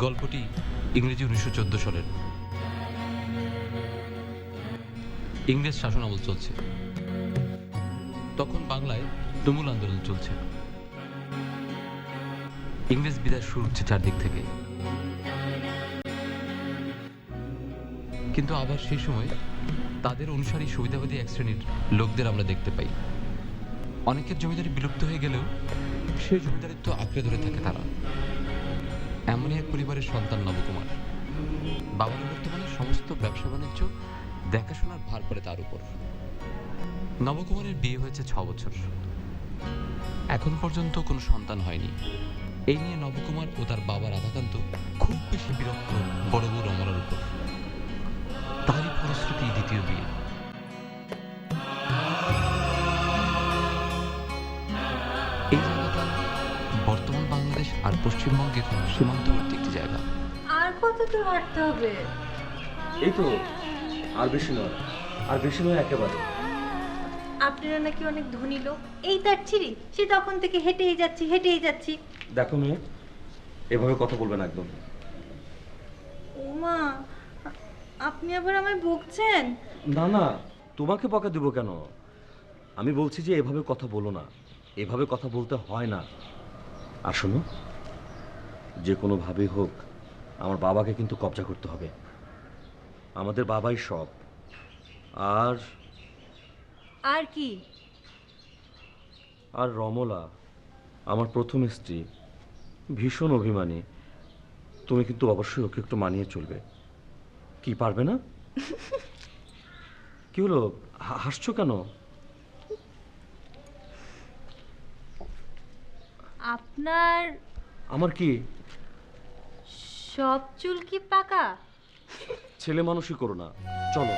গল্পটি ইংরেজি 1914 সালের। ইংরেজ শাসন আমল চলছে। তখন বাংলায় তুমুল আন্দোলন চলছে। ইংরেজ বিদায় শুরু হচ্ছে চারদিক থেকে। কিন্তু আবার সেই সময় তাদের অনুসারী সুবিধাবাদী এক শ্রেণীর লোকদের আমরা দেখতে পাই। অনেকের জমিদারি বিলুপ্ত হয়ে গেলেও সেই জমিদারিত্ব আঁকড়ে ধরে থাকে তারা। এমনই এক পরিবারের সন্তান নবকুমার। বাবার বর্তমানে সমস্ত ব্যবসা বাণিজ্য দেখাশোনার ভার পড়ে তার উপর। নবকুমারের বিয়ে হয়েছে 6 বছর, এখন পর্যন্ত কোনো সন্তান হয়নি। এই নিয়ে নবকুমার ও তার বাবা রাধাকান্ত খুব বেশি বিরক্ত বড় বউ রমলার উপর। তারই ফলশ্রুতি দ্বিতীয় বিয়ে। এই জায়গাটা বর্তমান বাংলাদেশ আর পশ্চিমবঙ্গের সীমান্তবর্তী একটি জায়গা। আর কত দূর হাঁটতে হবে? এই তো, আর বেশি নয় একেবারে। আপনারা নাকি অনেক ধনী লোক, এই তার ছিঁড়ি, সে তখন থেকে হেঁটেই যাচ্ছি। দেখো মেয়ে, এভাবে কথা বলবেন একদম। ওমা, আপনি আবার আমায় বকছেন? না, তোমাকে বকা দেবো কেন? আমি বলছি যে এভাবে কথা বলো না, এভাবে কথা বলতে হয় না। আর শোনো, যে কোনোভাবেই হোক আমার বাবাকে কিন্তু কবজা করতে হবে। আমাদের বাবাই সব। আর কি? আর রমলা, আমার প্রথম স্ত্রী, ভীষণ অভিমানী। তুমি কিন্তু অবশ্যই ওকে একটু মানিয়ে চলবে। কি পারবে না? কি হলো, হাসছো কেন? আপনার আমার কি সব চুল কি পাকা? ছেলে মানুষই করো না, চলো।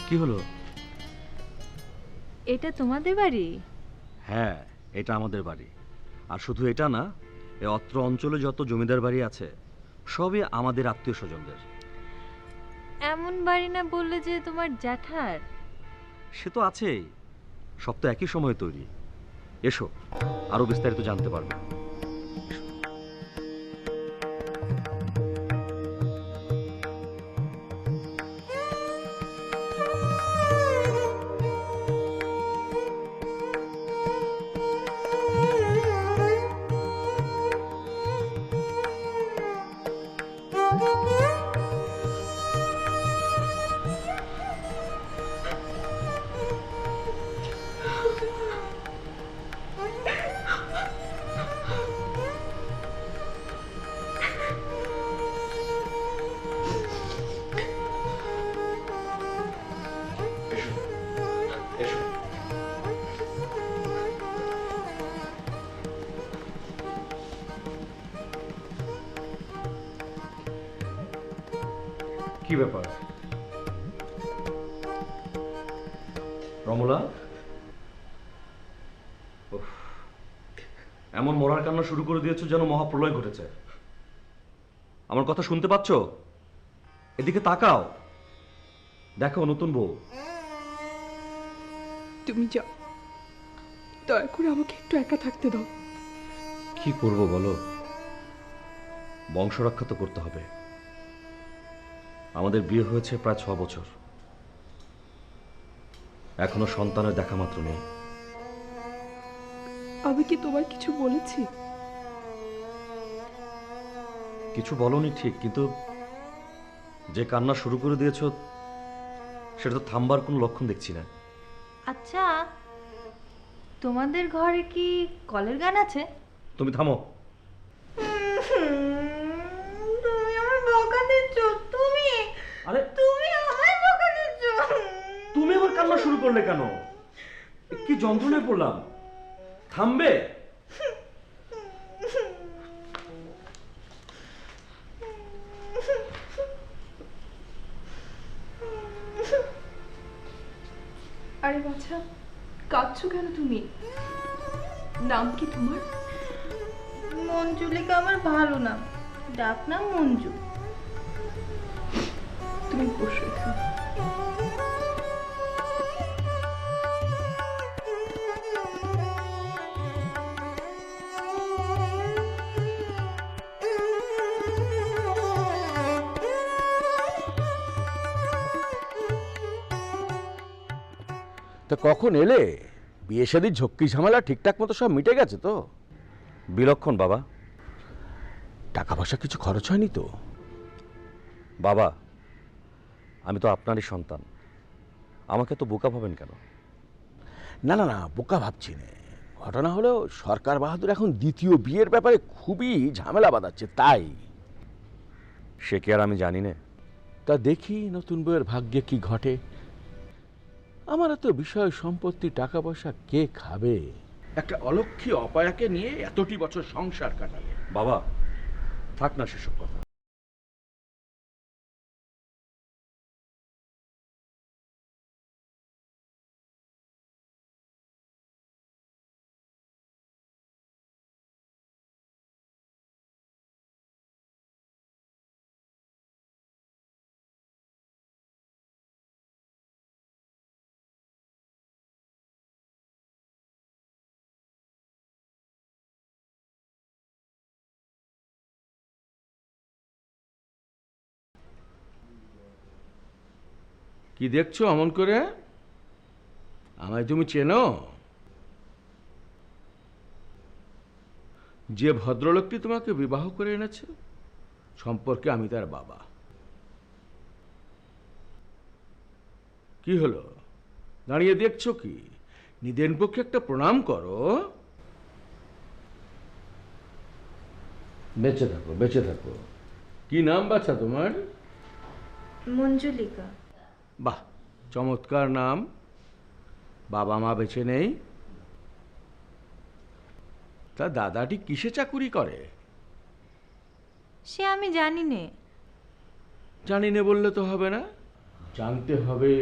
কি হলো? এটা তোমাদের বাড়ি? হ্যাঁ, এটা আমাদের বাড়ি। আর শুধু এটা না, এই অত্র অঞ্চলে যত জমিদার বাড়ি আছে সবই আমাদের আত্মীয় স্বজনদের। এমন বাড়ি না বললে যে তোমার জ্যাঠার? সে তো আছেই, সব তো একই সময়ে তৈরি। এসো, আরো বিস্তারিত জানতে পারবে। কি ব্যাপার রমলা? এমন মরার কান্না শুরু করে দিয়েছো যেন মহাপ্রলয় ঘটেছে। আমার কথা শুনতে পাচ্ছ? এদিকে তাকাও, দেখো নতুন বউ। তুমি যাও, দয়া করে আমাকে একটু একা থাকতে দাও। কি করব বলো? বংশ রক্ষা তো করতে হবে। আমাদের বিয়ে হয়েছে প্রায় 6 বছর, এখনো সন্তানের দেখা মাত্র নেই। আমি কি তোমার কিছু বলেছি? কিছু বলনি ঠিক, কিন্তু যে কান্না শুরু করে দিয়েছো সেটা তো থামবার কোনো লক্ষণ দেখছি না। আচ্ছা, তোমাদের ঘরে কি কলের গান আছে? তুমি থামো। তুমি আমার বকা দিচ্ছ। আরে তুমি আমায় বকা দিচ্ছ। তুমি আবার কান্না শুরু করলে কেন? কি যন্ত্রণায় পড়লাম। থামবে? আরে বাছা, কাঁদছো কেন তুমি? নাম কি তোমার? মঞ্জুলিকা আমার ভালো নাম, ডাক নাম মঞ্জু। তুমি বসো এখানে। তা কখন এলে? বিয়ে শাদির ঝক্কি ঝামেলা ঠিকঠাক মতো সব মিটে গেছে তো? বিলক্ষণ বাবা। টাকা পয়সা কিছু খরচ হয়নি তো? বাবা, আমি তো আপনারই সন্তান, আমাকে তো বোকা ভাবেন কেন? না না না, বোকা ভাবছি না। ঘটনা হলো সরকার বাহাদুর এখন দ্বিতীয় বিয়ের ব্যাপারে খুবই ঝামেলা বাঁধাচ্ছে, তাই। সে কি আর আমি জানি না? তা দেখি নতুন বউয়ের ভাগ্যে কি ঘটে। আমার তো বিষয় সম্পত্তি টাকা পয়সা কে খাবে? একটা অলক্ষী অপায়াকে নিয়ে এতটি বছর সংসার কাটালে। বাবা, থাক না সেসব কথা। কি দেখছো অমন করে? আমায় তুমি চেনো? যে ভদ্রলোকটি তোমাকে বিবাহ করে এনেছে সম্পর্কে আমি তার বাবা। কি হলো, দাঁড়িয়ে দেখছো কি? নিদেন পক্ষে একটা প্রণাম করো। বেঁচে থাকো, বেঁচে থাকো। কি নাম বাছা তোমার? মঞ্জুলিকা। বাহ, চমৎকার নাম। বাবা মা বেঁচে নেই? তা দাদাটি কিসে চাকুরি করে? সে আমি জানি নে। জানি না বললে তো হবে না, জানতে হবে,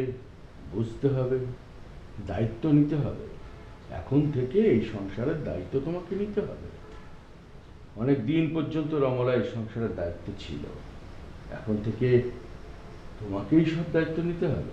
বুঝতে হবে, দায়িত্ব নিতে হবে। এখন থেকে এই সংসারের দায়িত্ব তোমাকে নিতে হবে। অনেক দিন পর্যন্ত রমলা এই সংসারের দায়িত্ব ছিল, এখন থেকে তোমাকেই সব দায়িত্ব নিতে হবে।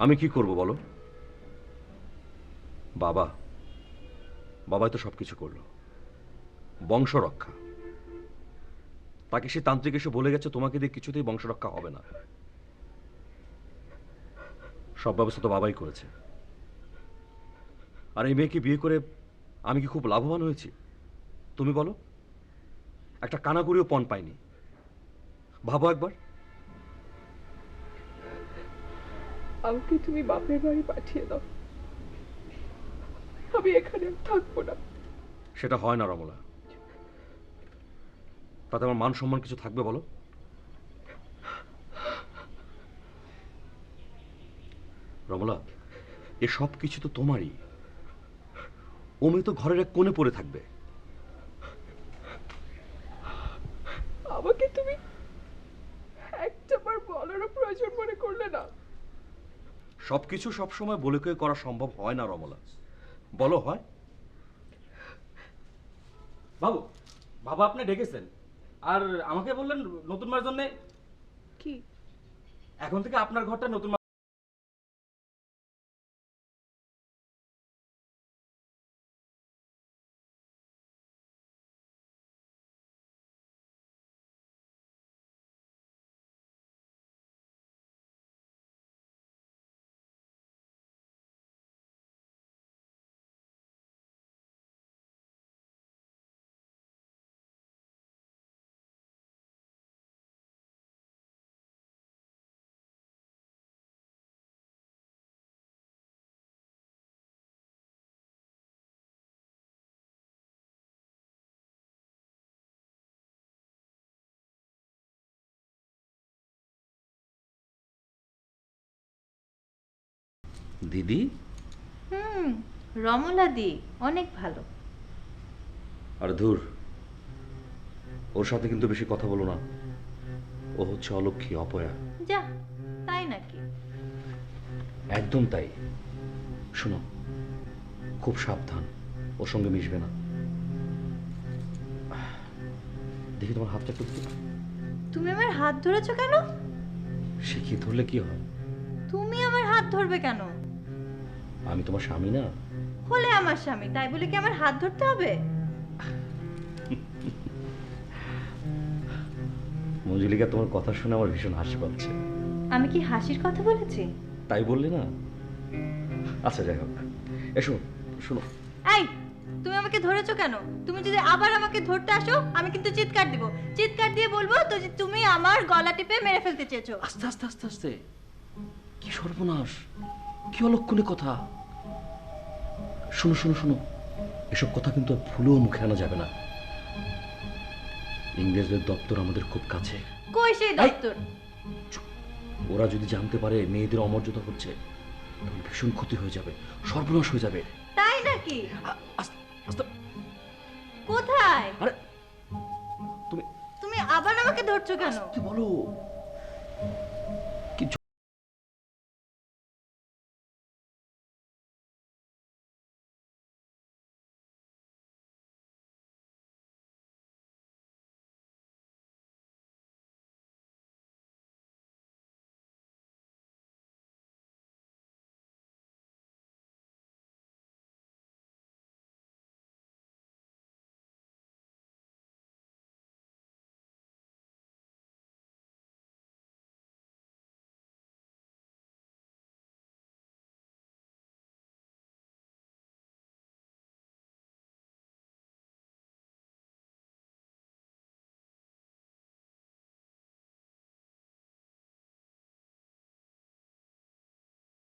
আমি কি করব বলো? বাবা, বাবাই তো সবকিছু করলো, বংশ রক্ষা। তাকে সে তান্ত্রিক এসে বলে গেছে তোমাকে দিয়ে কিছুতেই বংশ রক্ষা হবে না। সব ব্যবস্থা তো বাবাই করেছে। আর এই মেয়েকে বিয়ে করে আমি কি খুব লাভবান হয়েছি? তুমি বলো। একটা কানাকড়িও পণ পাইনি। ভাবো একবার। আমাকে তুমি বাপের বাড়ি পাঠিয়ে দাও, আমি এখানে আর থাকবো না। সেটা হয় না রমলা। তাতে আমার মান সম্মান কিছু থাকবে বলো? রমলা, এ সব কিছু তো তোমারই। ও মেয়ে তো ঘরের এক কোণে পড়ে থাকবে। আমাকে তুমি একটাবার বলারও প্রয়োজন মনে করলে না। সবকিছু সবসময় বলে কয়ে করা সম্ভব হয় না রমলা, বলো হয়? বাবু, বাবা আপনি ডেকেছেন আর আমাকে বললেন নতুন মার জন্য। কি? এখন থেকে আপনার ঘরটা নতুন মা। দিদি? রমলা দি অনেক ভালো। আর ধুর, ওর সাথে কিন্তু বেশি কথা বলো না। ও হচ্ছে অলক্ষী, অপয়া। যা, তাই নাকি? একদম তাই। শোনো, খুব সাবধান, ওর সঙ্গে মিশবে না। দেখি তোমার হাতটা একটু দেখি। তুমি আমার হাত ধরেছো কেন? সে কি ধরলে কি হয়? তুমি আমার হাত ধরবে কেন? আমি তোমার স্বামী না? হলে আমার স্বামী, তাই বলে কি আমার হাত ধরতে হবে? মঞ্জুলিকা, তোমার কথা শুনে আমার ভীষণ হাসি পাচ্ছে। আমি কি হাসির কথা বলেছি? তাই বললে না? আচ্ছা, যাই হোক, এসো। শোনো, এই, তুমি আমাকে ধরেছো কেন? তুমি যদি আবার আমাকে ধরতে আসো, আমি কিন্তু চিৎকার দিব। চিৎকার দিয়ে বলবো তো যে তুমি আমার গলা টিপে মেরে ফেলতে চেয়েছো। আস্তে আস্তে আস্তে আস্তে। কি সর্বনাশ, কি অলক্ষণে কথা। শোনো শোনো শোনো, এসব কথা কিন্তু আর ভুলেও মুখে আনা যাবে না। ইংরেজদের দপ্তর আমাদের খুব কাছে। কই সেই দপ্তর? ওরা যদি জানতে পারে মেয়েদের অমর্যাদা হচ্ছে, তখন ভীষণ ক্ষতি হয়ে যাবে, সর্বনাশ হয়ে যাবে। তাই নাকি? আস্তে আস্তে। কোথায়? আরে তুমি তুমি আবার আমাকে ধরছো কেন? কি বলো? কি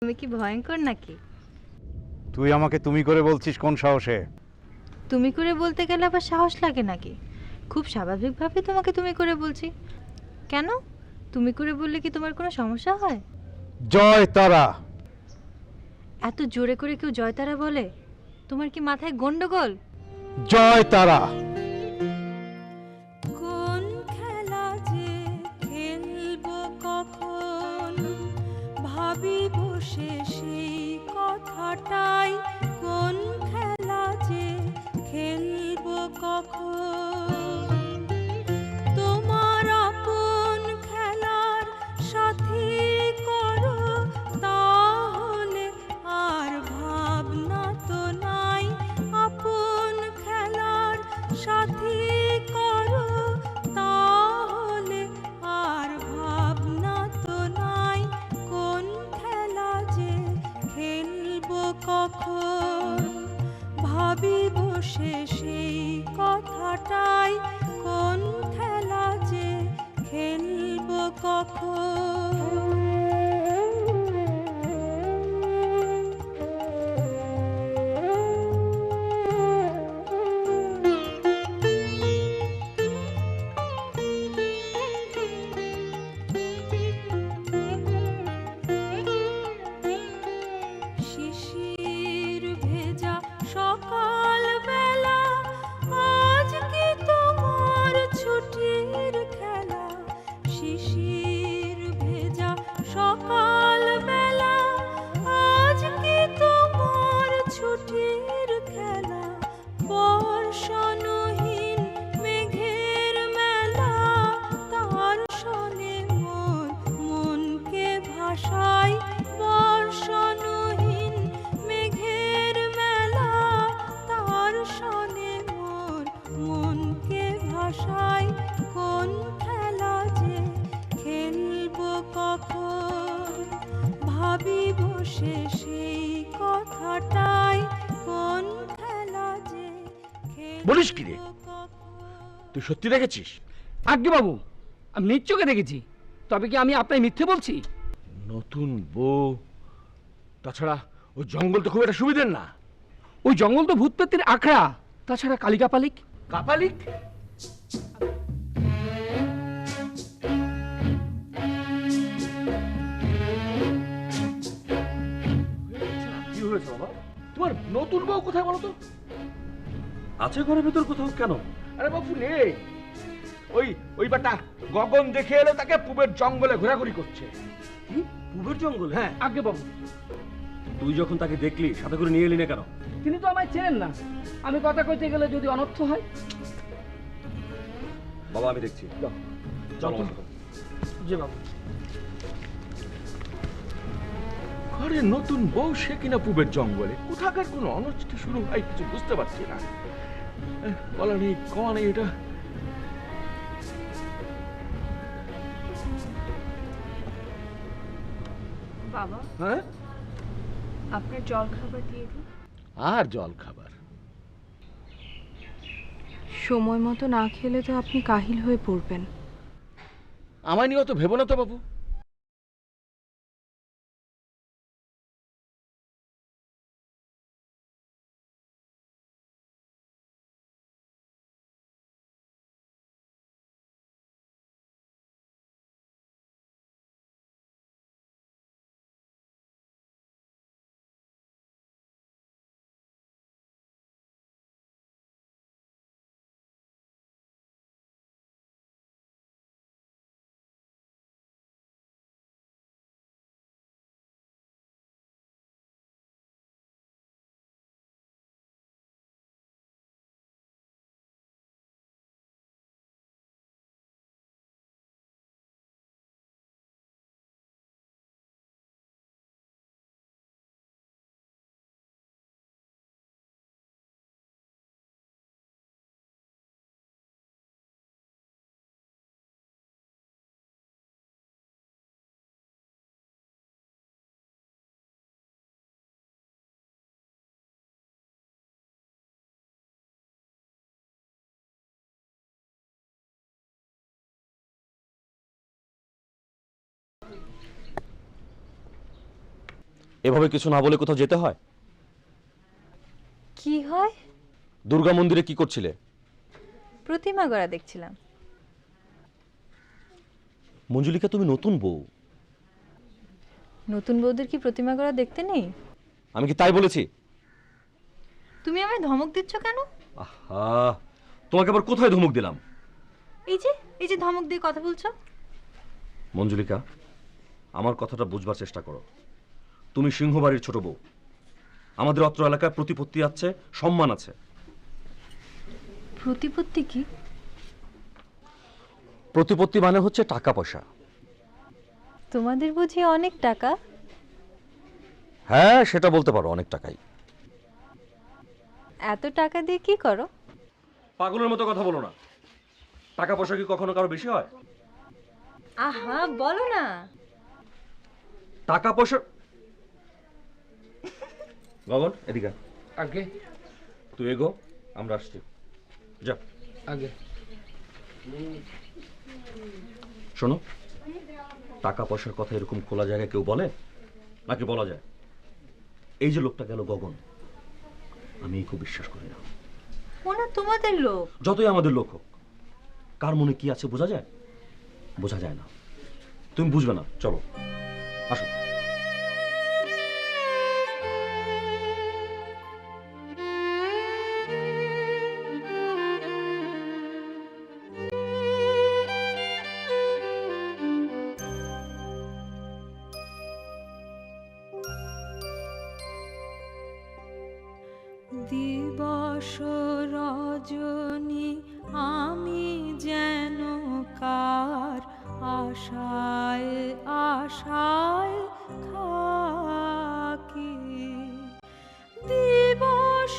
তুমি কি ভয়ঙ্কর নাকি? তুই আমাকে তুমি করে বলছিস কোন সাহসে? তুমি করে বলতে গেলে আবার সাহস লাগে নাকি? খুব স্বাভাবিকভাবে তোমাকে তুমি করে বলছি। কেন? তুমি করে বললে কি তোমার কোনো সমস্যা হয়? জয় তারা। এত জোরে করে কেউ জয়তারা বলে? তোমার কি মাথায় গন্ডগোল? জয় তারা। কোন খেলা যে খেলবো কখন, ভাবি বসে সেই কথাটাই। কোন খেলা যে খেলবো কখন, তোমার আপন খেলার সাথী করো, তাহলে আর ভাবনা তো নাই। আপন খেলার সাথী বলিস কি রে? তুই সত্যি দেখেছিস? আজ্ঞে বাবু, আমি নিজ চোখে দেখেছি। তবে কি আমি আপনার মিথ্যে বলছি? নতুন বউ, তাছাড়া ওই জঙ্গল তো খুব একটা সুবিধের না। ওই জঙ্গল তো ভূতপেত্তির আখড়া, তাছাড়া কালিকা পালিক। কাপালিক? কি হয়েছে বাবা? তোমার নতুন বউ কোথায় বলো তো? আছে ঘরের ভেতর কোথাও? কেন? আরে বাপু নেই। ওই ওই বাটা গগন দেখে এলো, তাকে পূবের জঙ্গলে ঘোরাঘুরি করছে। কি পূবের জঙ্গল? হ্যাঁ। আজ্ঞে বাবু, তুই যখন তাকে দেখলি সাথে করে নিয়ে এলি না কেন? তিনি তো আমায় চেনেন না। আমি কথা কইতে গেলে যদি অনর্থ হয়। বাবা আমি দেখছি, চলো আমার সাথে। জি বাবু। ঘরে নতুন বউ, সে কিনা পূবের জঙ্গলে। কোথাকার কোনো অনষ্টি শুরু হয় কিছু বুঝতে পারছি না। বলা নেই কওয়া নেই এটা। বাবা, হ্যাঁ, আপনার জল খাবার দিয়ে দিন। আর জল খাবার? সময় মতো না খেলে তো আপনি কাহিল হয়ে পড়বেন। আমায় নিয়ে অত ভেবো না তো বাবু। এভাবে কিছু না বলে কোথাও যেতে হয়? কি হয়? দুর্গা মন্দিরে কি করছিলে? প্রতিমা গড়া দেখছিলাম। মঞ্জুলিকা, তুমি নতুন বউ। নতুন বৌদের কি প্রতিমা গড়া দেখতে নেই? আমি কি তাই বলেছি? তুমি আমায় ধমক দিচ্ছ কেন? আহা, তোমাকে আবার কোথায় ধমক দিলাম? এই যে ধমক দিয়ে কথা বলছো। মঞ্জুলিকা, আমার কথাটা বুঝবার চেষ্টা করো। তুমি সিংহবাড়ির ছোট বউ। আমাদের অত্র এলাকায় প্রতিপত্তি আছে, সম্মান আছে। প্রতিপত্তি কি? প্রতিপত্তি মানে হচ্ছে টাকা পয়সা। তোমাদের বুঝি অনেক টাকা? হ্যাঁ, সেটা বলতে পারো, অনেক টাকাই। এত টাকা দিয়ে কি করো? পাগলের মতো কথা বলো না। টাকা পয়সা কি কখনো কারো বেশি হয়? আহা, বলো না। টাকা পয়সা। গগন, এদিকে আয়। আগে তুই এগো, আমরা আসছি। যা। আগে শোনো, টাকা পয়সার কথা এরকম খোলা জায়গায় কেউ বলে নাকি বলা যায়? এই যে লোকটা গেল গগন, আমি খুব বিশ্বাস করি না। ওনা তোমাদের লোক। যতই আমাদের লোক হোক, কার মনে কি আছে বোঝা যায়? বোঝা যায় না। তুমি বুঝবে না, চলো আসো। দিবস রজনী আমি যেন কার আশায় আশায় থাকি। দিবস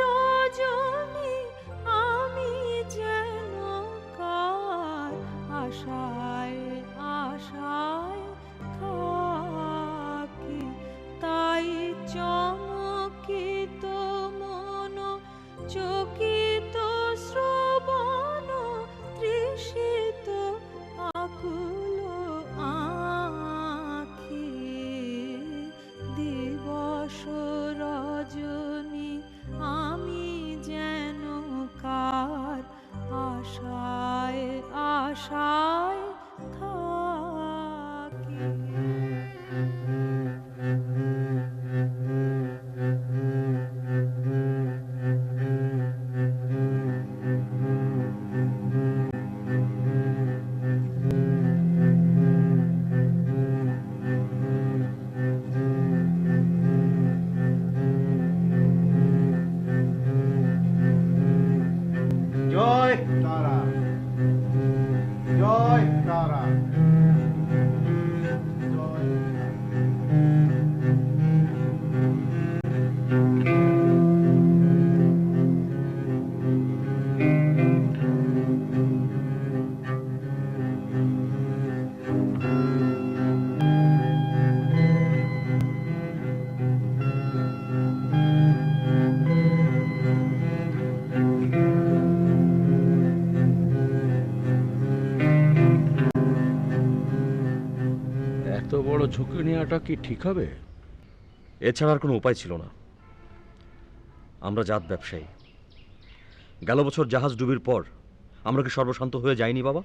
রজনী আমি যেন কার আশায় আশায় থাকি। তাই চমকিত মন চকিত আশায় থাকি। জয় তারা, জয় তারা, জয় তারা। এত বড় ঝুঁকি নেওয়াটা কি ঠিক হবে? এছাড়া আর কোনো উপায় ছিল না। আমরা জাত ব্যবসায়ী। গেল বছর জাহাজ ডুবির পর আমরা কি সর্বশান্ত হয়ে যাইনি বাবা?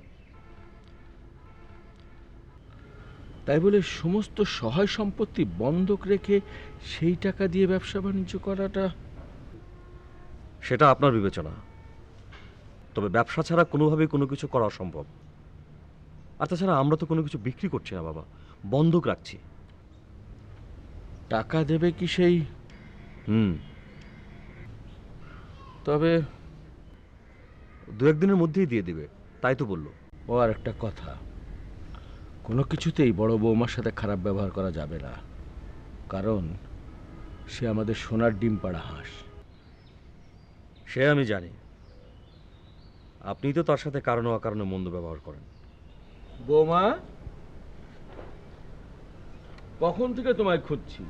তাই বলে সমস্ত সহায় সম্পত্তি বন্ধক রেখে সেই টাকা দিয়ে ব্যবসা বাণিজ্য করাটা? সেটা আপনার বিবেচনা, তবে ব্যবসা ছাড়া কোনোভাবেই কোনো কিছু করা অসম্ভব। আর তাছাড়া আমরা তো কোনো কিছু বিক্রি করছি না বাবা, বন্ধক রাখছি। টাকা দেবে কি সেই? তবে দু একদিনের মধ্যেই দিয়ে দিবে, তাই তো বললো। ও আর একটা কথা, কোনো কিছুতেই বড় বৌমার সাথে খারাপ ব্যবহার করা যাবে না, কারণ সে আমাদের সোনার ডিম পাড়া হাঁস। সে আমি জানি, আপনি তো তার সাথে কারণে অকারণে মন্দ ব্যবহার করেন। বৌমা, কখন থেকে তোমায় খুঁজছি,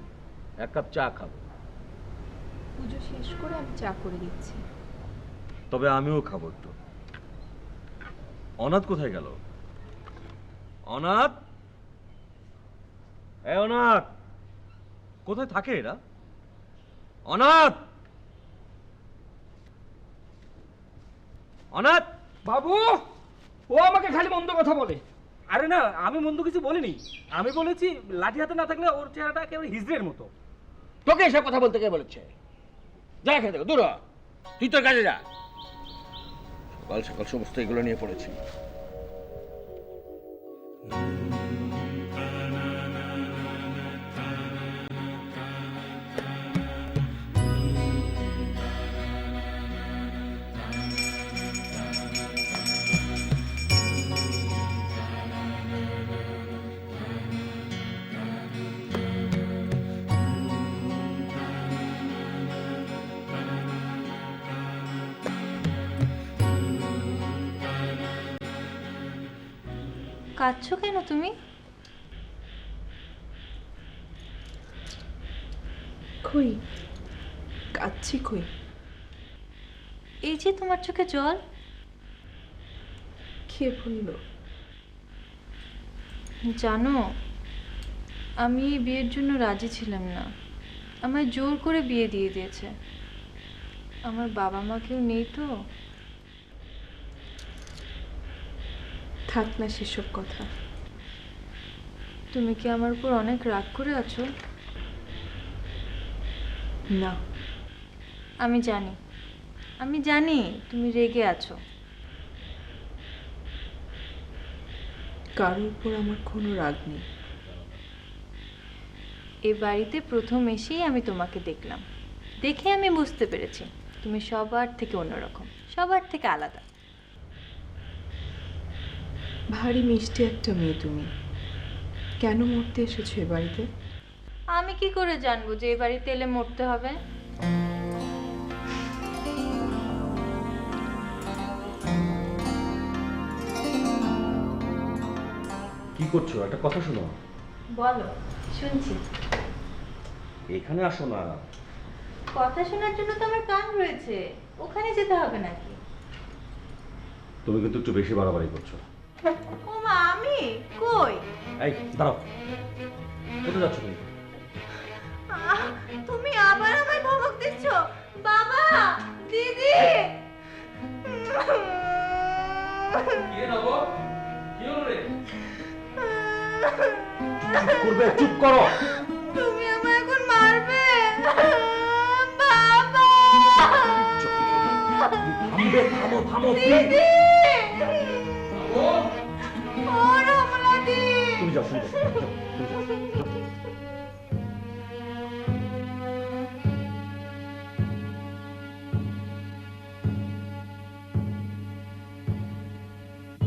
এক কাপ চা খাবো। পুজো শেষ করে আমি চা করে দিচ্ছি। তবে আমিও খাবো একটু। অনাথ কোথায় গেল? অনাথ, এই অনাথ, কোথায় থাকে এরা? অনাথ, অনাথ। বাবু, ও আমাকে খালি মন্দ কথা বলে। আরে না, আমি মন্দ কিছু বলিনি। আমি বলেছি লাঠি হাতে না থাকলে ওর চেহারাটা একেবারে হিজড়ের মতো। তোকে এসব কথা বলতে কে বলেছে? যা এখান থেকে দূর হ। তুই তোর কাজে যা। সকাল সকাল সমস্ত এগুলো নিয়ে পড়েছি। কাঁদছো কেন তুমি? কই কাচ্ছি, কই? এই যে তোমার চোখে জল। কে বললো? জানো, আমি এই বিয়ের জন্য রাজি ছিলাম না। আমায় জোর করে বিয়ে দিয়ে দিয়েছে। আমার বাবা মা কেউ নেই তো। থাক না সেসব কথা। তুমি কি আমার উপর অনেক রাগ করে আছো? না, আমি জানি, আমি জানি তুমি রেগে আছো। কারোর উপর আমার কোনো রাগ নেই। এ বাড়িতে প্রথম এসেই আমি তোমাকে দেখলাম, দেখে আমি বুঝতে পেরেছি তুমি সবার থেকে অন্যরকম, সবার থেকে আলাদা। ভারী মিষ্টি একটা মেয়ে তুমি। কেন মরতে এসেছো এ বাড়িতে? আমি কি করে জানবো যে এই বাড়িতে এলে মরতে হবে? কি করছো? একটা কথা শোনো। বলো, শুনছি। এখানে আসো না। কথা শোনার জন্য তো আমার কান রয়েছে, ওখানে যেতে হবে নাকি? তুমি কিন্তু একটু বেশি বাড়াবাড়ি করছো। ও মা, আমি কই? এই দাঁড়াও, কোথায় যাচ্ছ তুমি? তুমি আবার আমায় ধমক দিচ্ছ? বাবা, দিদি। কে নব? করবে, চুপ করো। তুমি আমায় এখন মারবে বাবা। থামবে, থামো থামো। দিদি ও রমলাদি, তুমি যাও, তুমি যাও।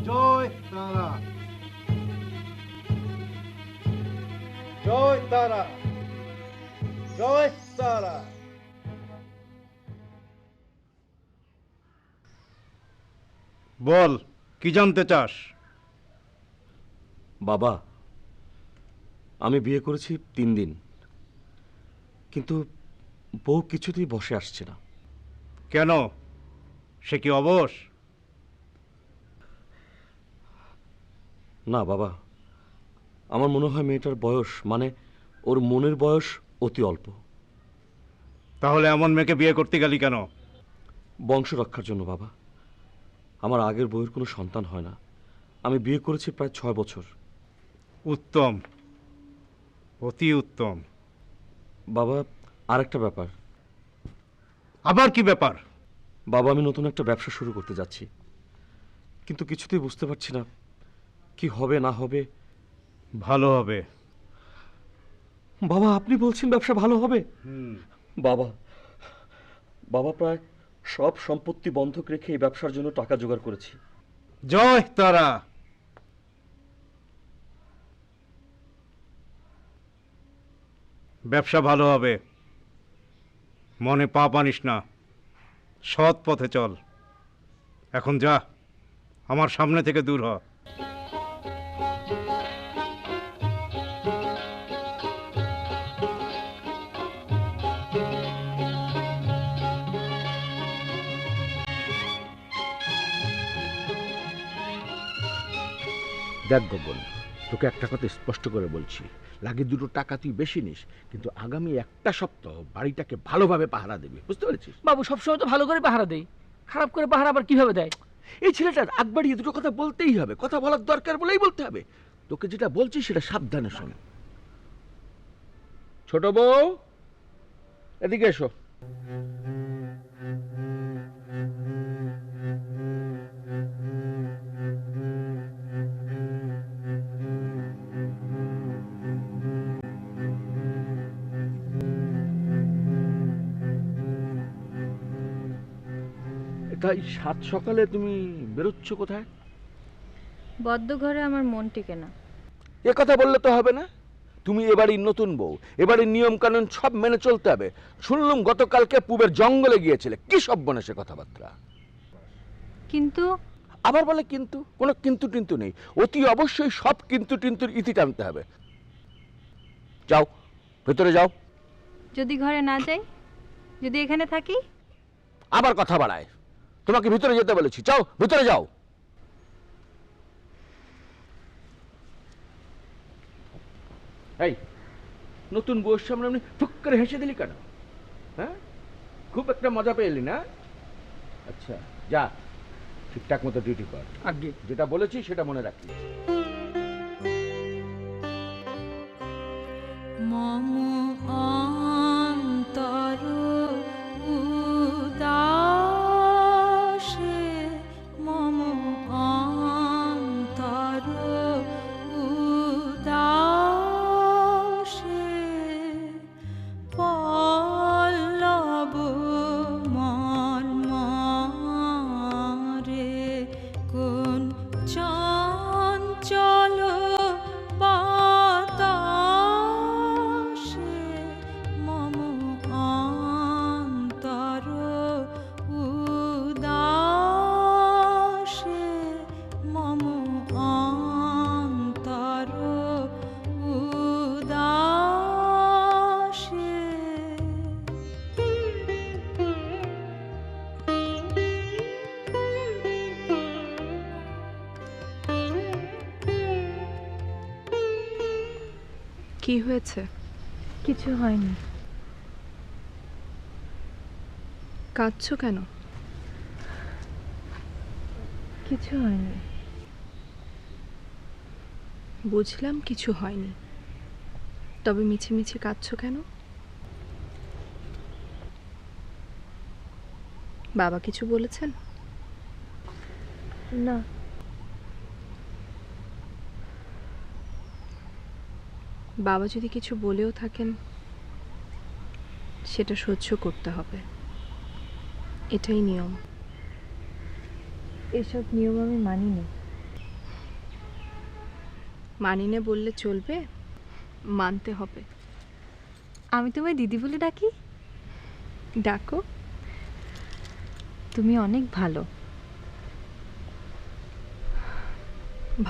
জয় তারা, জয় তারা, জয় তারা। বল, কি জানতে চাস? বাবা, আমি বিয়ে করেছি 3 দিন, কিন্তু বউ কিছুতেই বসে আসছে না। কেন, সে কি অবশ? না বাবা, আমার মনে হয় মেয়েটার বয়স, মানে ওর মনের বয়স অতি অল্প। তাহলে এমন মেয়েকে বিয়ে করতে গেলি কেন? বংশ রক্ষার জন্য বাবা। আমার আগের বউয়ের কোনো সন্তান হয় না। আমি বিয়ে করেছি প্রায় 6 বছর। উত্তম, অতি উত্তম। বাবা, আরেকটা ব্যাপার। আবার কি ব্যাপার? বাবা, আমি নতুন একটা ব্যবসা শুরু করতে যাচ্ছি, কিন্তু কিছুতেই বুঝতে পারছি না কি হবে না হবে। ভালো হবে। বাবা, আপনি বলছেন ব্যবসা ভালো হবে? বাবা, বাবা প্রায় সব সম্পত্তি বন্ধক রেখে এই ব্যবসার জন্য টাকা জোগাড় করেছি। জয় তারা। ব্যবসা ভালো হবে, মনে পাপ আনিস না, সৎ পথে চল। এখন যা, আমার সামনে থেকে দূর হ। দেখ গগন, তোকে একটা কথা স্পষ্ট করে বলছি, লাগে 2 টাকা তুই বেশি নিস, কিন্তু আগামী 1 সপ্তাহ বাড়িটাকে ভালোভাবে পাহারা দেবে, বুঝতে পেরেছিস? বাবু সবসময় তো ভালো করে পাহারা দেয়, খারাপ করে পাহারা আবার কিভাবে দেয়? এই ছেলেটার আগ বাড়িয়ে 2 কথা বলতেই হবে, কথা বলার দরকার বলেই বলতে হবে। তোকে যেটা বলছি সেটা সাবধানে শোন। ছোট বউ, এদিকে এসো। তাই 7 সকালে তুমি বেরোচ্ছ কোথায়? বদ্ধ ঘরে আমার মন টিকে না। এ কথা বললে তো হবে না। তুমি এবাড়ির নতুন বউ, এবাড়ির নিয়ম কানুন সব মেনে চলতে হবে। শুনলাম গতকালকে পূবের জঙ্গলে গিয়েছিলে, কি সব বনে সে কথাবার্তা। কিন্তু আবার বলে কিন্তু, কোনো কিন্তু টিন্তু নেই। অতি অবশ্যই সব কিন্তু টিন্তুর ইতি টানতে হবে। যাও, ভেতরে যাও। যদি ঘরে না যাই, যদি এখানে থাকি? আবার কথা বাড়ায়। তোমাকে ভিতরে যেতে বলেছি, যাও ভিতরে যাও। এই নতুন বউয়ের সামনে আপনি ফুক করে হেসে দিলি কেন? হ্যাঁ, খুব একটা মজা পেলি না? আচ্ছা যা, ঠিকঠাক মতো ডিউটি কর। আগে যেটা বলেছি সেটা মনে রাখবি। মম অন্তর উদাসে, মম অন্তর উদাসে, পল্লব মর্মরে কোন চঞ্চল বাতাসে, মম অন্তর উদাসে, মম অন্তর উদাসে। কি হয়েছে? কিছু হয়নি। কাঁদছো কেন? কিছু হয়নি। বুঝলাম কিছু হয়নি, তবে মিছে মিছে কাঁদছো কেন? বাবা কিছু বলেছেন? না। বাবা যদি কিছু বলেও থাকেন সেটা সহ্য করতে হবে, এটাই নিয়ম। এসব নিয়ম আমি মানিনি। মানি না বললে চলবে, মানতে হবে। আমি তোমায় দিদি বলে ডাকি। ডাকো। তুমি অনেক ভালো।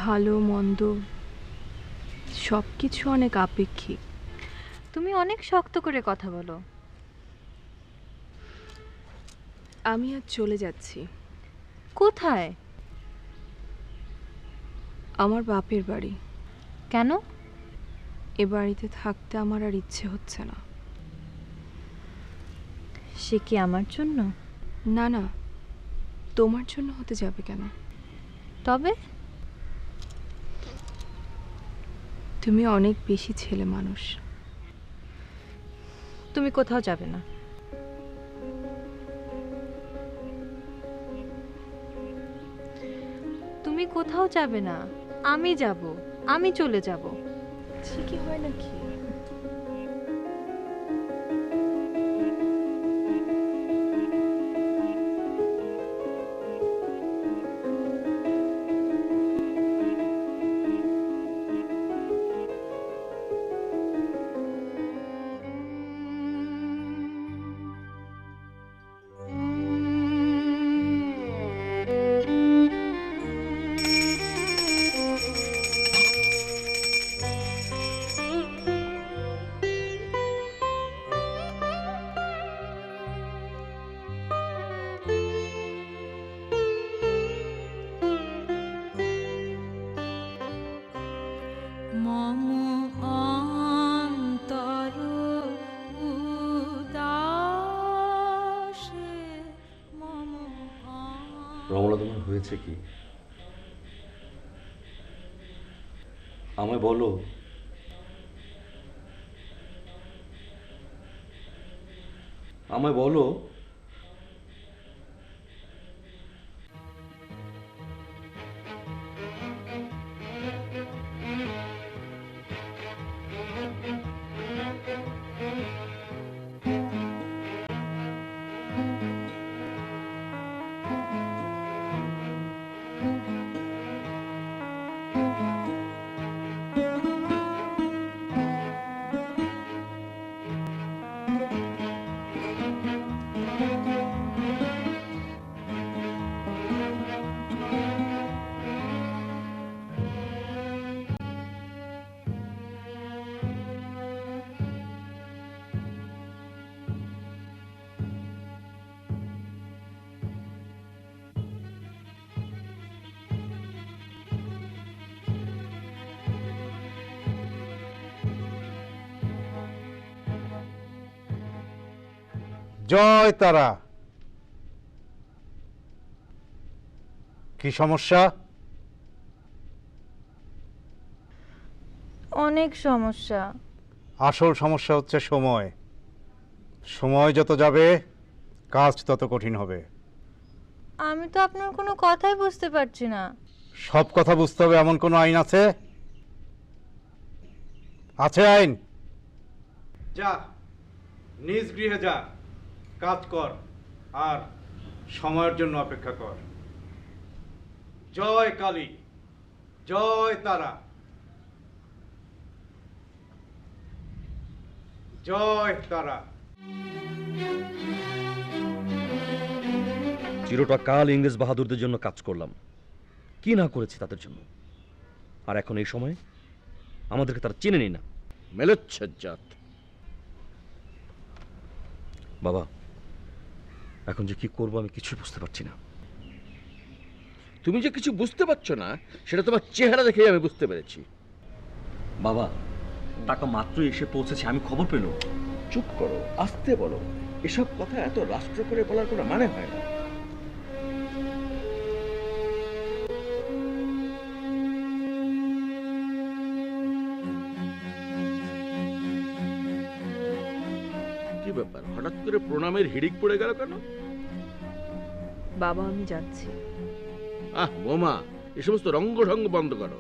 ভালো মন্দ সব কিছু অনেক আপেক্ষিক। তুমি অনেক শক্ত করে কথা বলো। আমি আজ চলে যাচ্ছি। কোথায়? আমার বাপের বাড়ি। কেন? এ বাড়িতে থাকতে আমার আর ইচ্ছে হচ্ছে না। সে কি আমার জন্য? না না, তোমার জন্য হতে যাবে কেন? তবে তুমি অনেক বেশি ছেলে মানুষ। তুমি কোথাও যাবে না। তুমি কোথাও যাবে না, আমি যাব। আমি চলে যাব। সে কি হয় নাকি? মম অন্তর উদাসে মম রমলা, তোমার হয়েছে কি? আমায় বলো। আমায় বলো। জয় তারা। কি সমস্যা? অনেক সমস্যা। আসল সমস্যা হচ্ছে সময়। সময় যত যাবে কাজ তত কঠিন হবে। আমি তো আপনার কোনো কথাই বুঝতে পারছি না। সব কথা বুঝতে হবে এমন কোনো আইন আছে? আছে আইন? যা, নিজ গৃহে যা, কাজ কর আর সময়ের জন্য অপেক্ষা কর। জয় কালী, জয় তারা, জয় তারা। চিরটা কাল ইংরেজ বাহাদুরদের জন্য কাজ করলাম, কি না করেছি তাদের জন্য। আর এখন এই সময় আমাদেরকে তারা চেনেনি না। মেলেচ্ছাত। বাবা, এখন যে কি করবো আমি কিছুই বুঝতে পারছি না। তুমি যে কিছু বুঝতে পারছো না সেটা তোমার চেহারা দেখেই আমি বুঝতে পেরেছি। বাবা, টাকা মাত্রই এসে পৌঁছেছে, আমি খবর পেলাম। চুপ করো, আস্তে বলো। এসব কথা এত রাষ্ট্র করে বলার কোনো মানে হয় না। কি ব্যাপার, হঠাৎ করে প্রণামের হিড়িক পড়ে গেল কেন? বাবা আমি যাচ্ছি। বোমা, এ সমস্ত রঙ্গ ঢঙ্গ বন্ধ করো।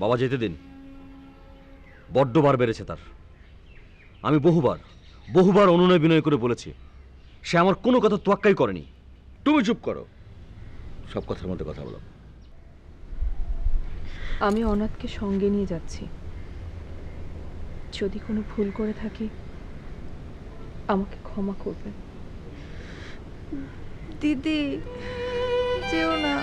বাবা যেতে দিন, বড্ড বার বেড়েছে তার। আমি বহুবার অনুনয় বিনয় করে বলেছি, সে আমার কোনো কথা তোয়াক্কাই করেনি। তুমি চুপ করো, সব কথার মধ্যে কথা বলো। আমি অনাথকে সঙ্গে নিয়ে যাচ্ছি। যদি কোনো ভুল করে থাকি আমাকে ক্ষমা করবেন। দিদি যেও না।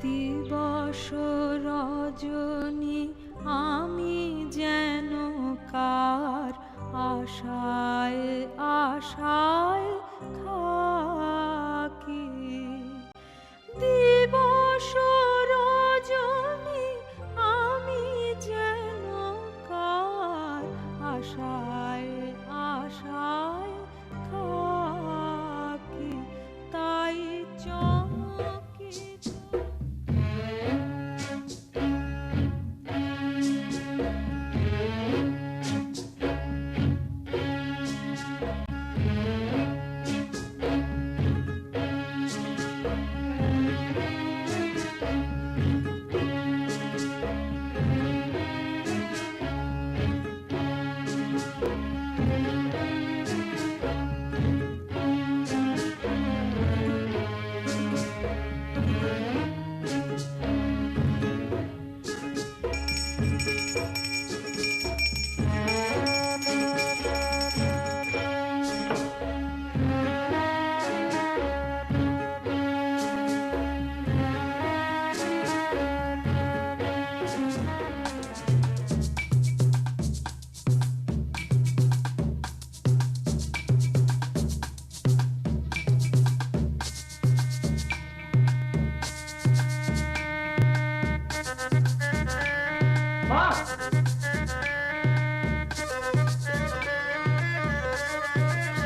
দিবস রজনী আমি যেন কার আশায় আশায় থাকি। দিবস রজনী আমি যেন কার আশায় আশায় থাকি। তাই চমকিত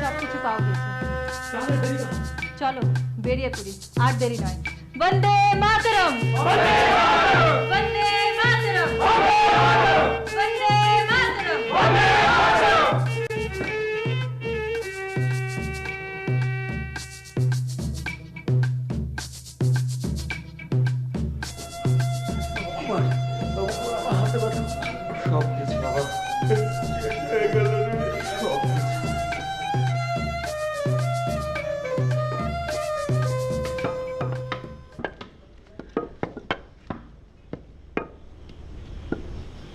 সবকিছু পাওয়া গেছে। চলো বেরিয়ে পড়ি, আর দেরি নয়। বন্দে মাতরম, বন্দে মাতরম, বন্দে মাতরম। সব কিছু বাবা,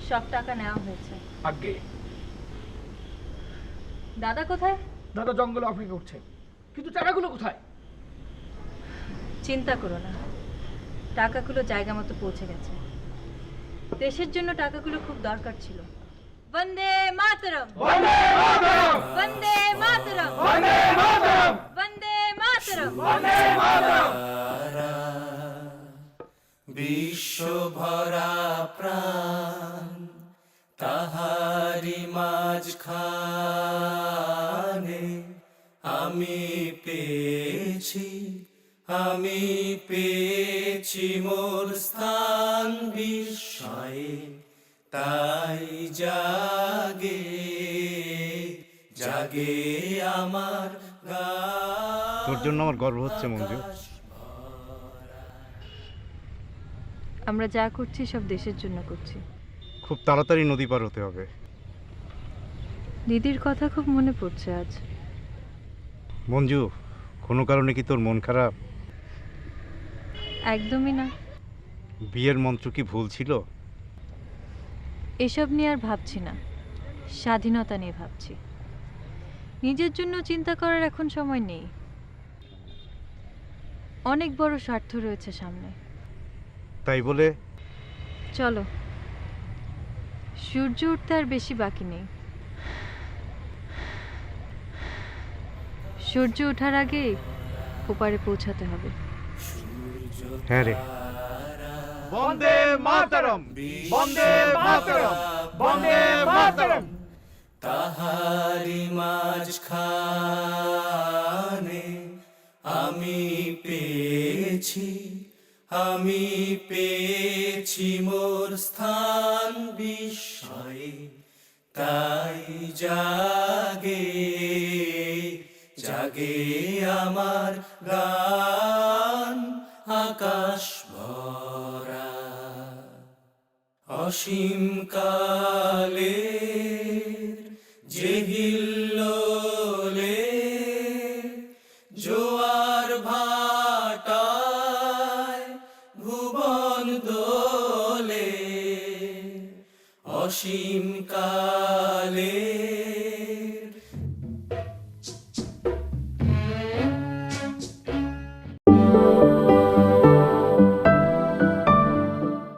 সব টাকা নেওয়া হয়েছে। আগে দাদা কোথায়? দাদা জঙ্গলে অপেক্ষা করছে, কিন্তু টাকাগুলো কোথায়? চিন্তা করো না, টাকাগুলো জায়গা মতো পৌঁছে গেছে। দেশের জন্য টাকাগুলো খুব দরকার ছিল। বন্দে মাতরম, বন্দে মাতরম, বন্দে মাতরম, বন্দে মাতরম, বন্দে মাতরম, বন্দে মাতরম। বিশ্বভরা প্রাণ তাহারি মাঝখানে আমি পেয়েছি মোর স্থান বিস্ময়ে। তাই জাগে জাগে আমার গান। তোর জন্য আমার গর্ব হচ্ছে মঞ্জু। আমরা যা করছি সব দেশের জন্য করছি। খুব তাড়াতাড়ি নদী পার হতে হবে। দিদির কথা খুব মনে পড়ছে আজ। মঞ্জু, কোনো কারণে কি তোর মন খারাপ? একদমই না। বিয়ের মন্ত্র কি ভুল ছিল? এসব নিয়ে আর ভাবছি না, স্বাধীনতা নিয়ে ভাবছি। নিজের জন্য চিন্তা করার এখন সময় নেই। অনেক বড় স্বার্থ রয়েছে সামনে। তাই বলে চলো, সূর্য উঠতে আর বেশি বাকি নেই। সূর্য ওঠার আগে ওপারে পৌঁছাতে হবে। হ্যাঁ রে। বন্দে মাতরম, বন্দে মাতরম, বন্দে মাতরম। তাহারি মাঝখানে আমি পেয়েছি আমি পেয়েছি মোর স্থান বিস্ময়ে, তাই জাগে জাগে আমার গান আকাশ ভরা। অসীম কালের যে হিল্লোলে জোয়ার ভাটায় ভুবন দোলে, অসীম কালের